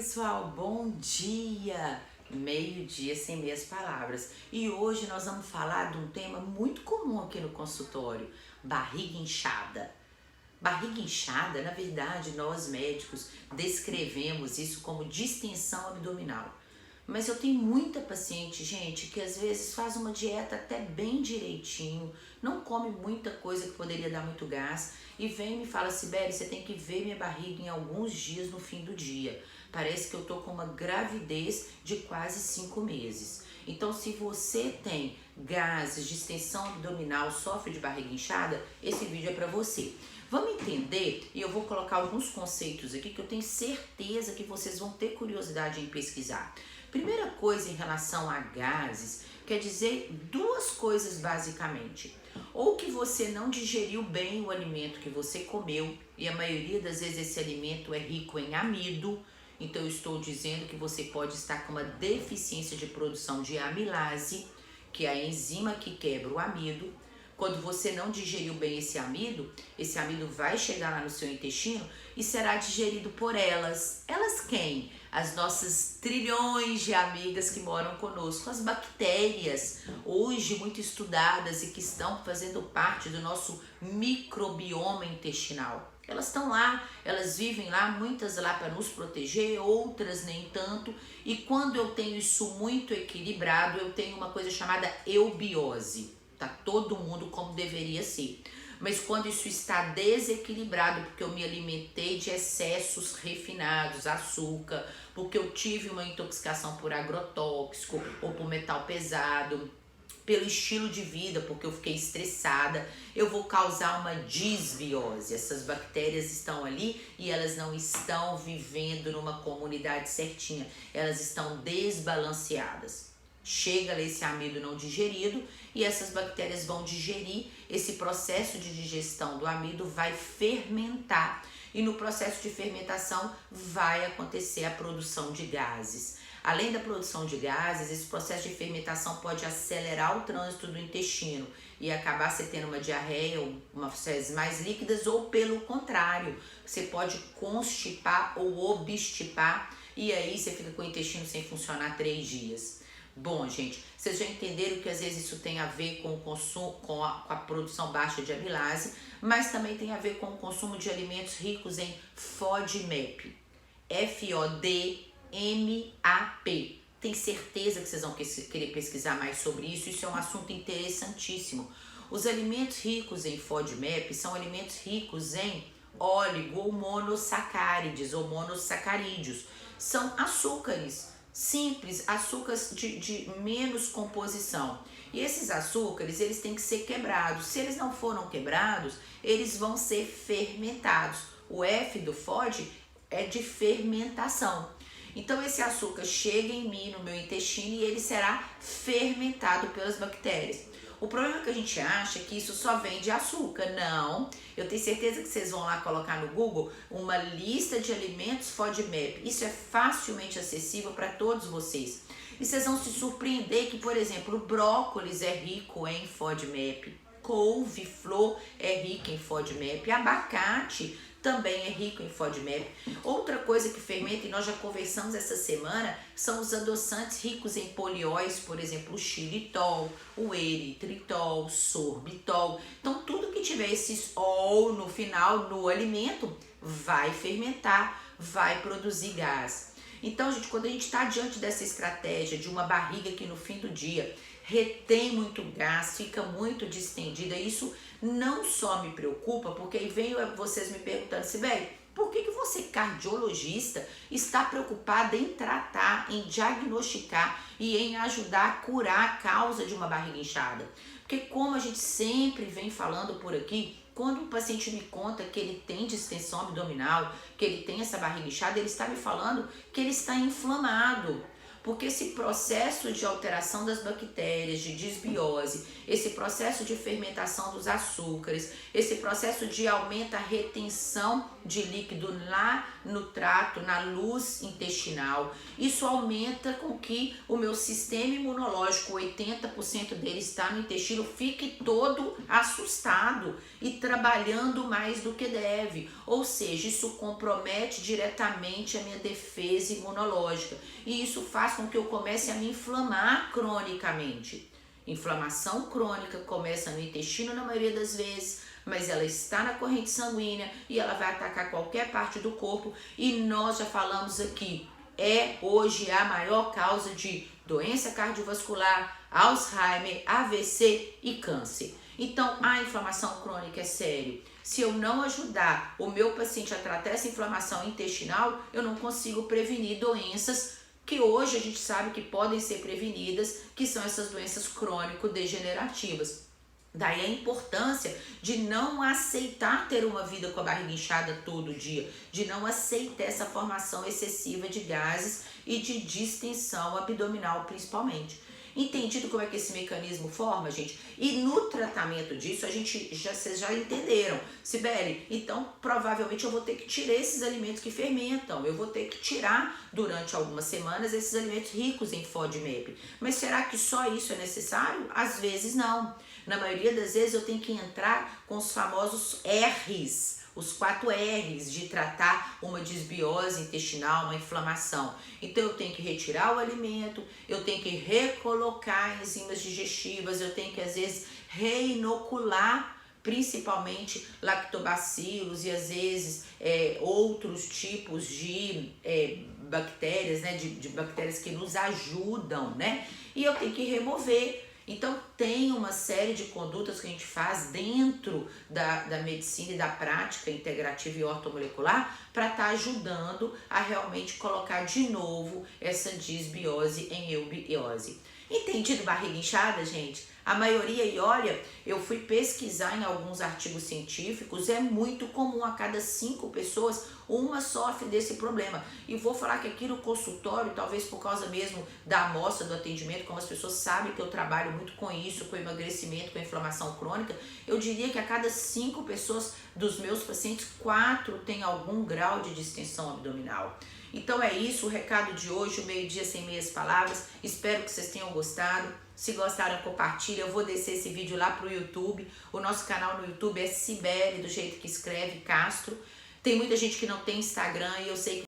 Pessoal, bom dia! Meio-dia sem meias palavras. E hoje nós vamos falar de um tema muito comum aqui no consultório: barriga inchada. Barriga inchada, na verdade, nós médicos descrevemos isso como distensão abdominal. Mas eu tenho muita paciente, gente, que às vezes faz uma dieta até bem direitinho, não come muita coisa que poderia dar muito gás e vem e me fala: Sibeli, você tem que ver minha barriga em alguns dias no fim do dia. Parece que eu tô com uma gravidez de quase 5 meses. Então, se você tem gases, distensão abdominal, sofre de barriga inchada, esse vídeo é para você. Vamos entender, e eu vou colocar alguns conceitos aqui que eu tenho certeza que vocês vão ter curiosidade em pesquisar. Primeira coisa em relação a gases, quer dizer duas coisas basicamente. Ou que você não digeriu bem o alimento que você comeu, e a maioria das vezes esse alimento é rico em amido. Então eu estou dizendo que você pode estar com uma deficiência de produção de amilase, que é a enzima que quebra o amido. Quando você não digeriu bem esse amido vai chegar lá no seu intestino e será digerido por elas. Elas quem? As nossas trilhões de amigas que moram conosco, as bactérias, hoje muito estudadas e que estão fazendo parte do nosso microbioma intestinal. Elas estão lá, elas vivem lá, muitas lá para nos proteger, outras nem tanto. E quando eu tenho isso muito equilibrado, eu tenho uma coisa chamada eubiose. Tá todo mundo como deveria ser. Mas quando isso está desequilibrado, porque eu me alimentei de excessos refinados, açúcar, porque eu tive uma intoxicação por agrotóxico ou por metal pesado, pelo estilo de vida, porque eu fiquei estressada, eu vou causar uma disbiose. Essas bactérias estão ali e elas não estão vivendo numa comunidade certinha, elas estão desbalanceadas. Chega lá esse amido não digerido e essas bactérias vão digerir. Esse processo de digestão do amido vai fermentar e no processo de fermentação vai acontecer a produção de gases. Além da produção de gases, esse processo de fermentação pode acelerar o trânsito do intestino e acabar você tendo uma diarreia ou uma fezes mais líquidas, ou pelo contrário, você pode constipar ou obstipar e aí você fica com o intestino sem funcionar 3 dias. Bom, gente, vocês já entenderam que às vezes isso tem a ver com o consumo, com a produção baixa de amilase, mas também tem a ver com o consumo de alimentos ricos em FODMAP. FODMAP. Tem certeza que vocês vão querer pesquisar mais sobre isso? Isso é um assunto interessantíssimo. Os alimentos ricos em FODMAP são alimentos ricos em óligo ou monossacárides ou monossacarídeos. São açúcares simples, açúcares de menos composição. E esses açúcares, eles têm que ser quebrados. Se eles não foram quebrados, eles vão ser fermentados. O F do FOD é de fermentação. Então esse açúcar chega em mim, no meu intestino, e ele será fermentado pelas bactérias. O problema é que a gente acha que isso só vem de açúcar. Não, eu tenho certeza que vocês vão lá colocar no Google uma lista de alimentos FODMAP. Isso é facilmente acessível para todos vocês. E vocês vão se surpreender que, por exemplo, o brócolis é rico em FODMAP, couve-flor é rica em FODMAP, abacate também é rico em FODMAP. Outra coisa que fermenta, e nós já conversamos essa semana, são os adoçantes ricos em polióis, por exemplo, o xilitol, o eritritol, sorbitol. Então, tudo que tiver esses ol no final, no alimento, vai fermentar, vai produzir gás. Então, gente, quando a gente está diante dessa estratégia de uma barriga que no fim do dia retém muito gás, fica muito distendida, isso não só me preocupa, porque aí vem vocês me perguntando: Sibeli, por que você, cardiologista, está preocupada em tratar, em diagnosticar e em ajudar a curar a causa de uma barriga inchada? Porque como a gente sempre vem falando por aqui, quando um paciente me conta que ele tem distensão abdominal, que ele tem essa barriga inchada, ele está me falando que ele está inflamado. Porque esse processo de alteração das bactérias, de disbiose, esse processo de fermentação dos açúcares, esse processo de aumenta a retenção de líquido lá no trato, na luz intestinal. Isso aumenta com que o meu sistema imunológico, 80% dele está no intestino, fique todo assustado e trabalhando mais do que deve. Ou seja, isso compromete diretamente a minha defesa imunológica. E isso faz com que eu comece a me inflamar cronicamente. Inflamação crônica começa no intestino na maioria das vezes, mas ela está na corrente sanguínea e ela vai atacar qualquer parte do corpo. E nós já falamos aqui, hoje a maior causa de doença cardiovascular, Alzheimer, AVC e câncer. Então, a inflamação crônica é sério. Se eu não ajudar o meu paciente a tratar essa inflamação intestinal, eu não consigo prevenir doenças que hoje a gente sabe que podem ser prevenidas, que são essas doenças crônico-degenerativas. Daí a importância de não aceitar ter uma vida com a barriga inchada todo dia, de não aceitar essa formação excessiva de gases e de distensão abdominal principalmente. Entendido como é que esse mecanismo forma, gente? E no tratamento disso, vocês já entenderam. Sibeli, então provavelmente eu vou ter que tirar esses alimentos que fermentam. Eu vou ter que tirar durante algumas semanas esses alimentos ricos em FODMAP. Mas será que só isso é necessário? Às vezes não. Na maioria das vezes eu tenho que entrar com os famosos R's. Os 4 R's de tratar uma disbiose intestinal, uma inflamação. Então eu tenho que retirar o alimento, eu tenho que recolocar enzimas digestivas, eu tenho que às vezes reinocular principalmente lactobacilos e às vezes outros tipos de bactérias, né, de bactérias que nos ajudam, né? E eu tenho que remover. Então tem uma série de condutas que a gente faz dentro da medicina e da prática integrativa e ortomolecular para estar ajudando a realmente colocar de novo essa disbiose em eubiose. Entendido barriga inchada, gente? A maioria, e olha, eu fui pesquisar em alguns artigos científicos, é muito comum, a cada 5 pessoas, uma sofre desse problema. E vou falar que aqui no consultório, talvez por causa mesmo da amostra do atendimento, como as pessoas sabem que eu trabalho muito com isso, com emagrecimento, com inflamação crônica, eu diria que a cada 5 pessoas dos meus pacientes, 4 têm algum grau de distensão abdominal. Então é isso, o recado de hoje, o meio-dia sem meias palavras. Espero que vocês tenham gostado. Se gostaram, compartilha. Eu vou descer esse vídeo lá pro YouTube. O nosso canal no YouTube é Sibeli, do jeito que escreve, Castro. Tem muita gente que não tem Instagram e eu sei que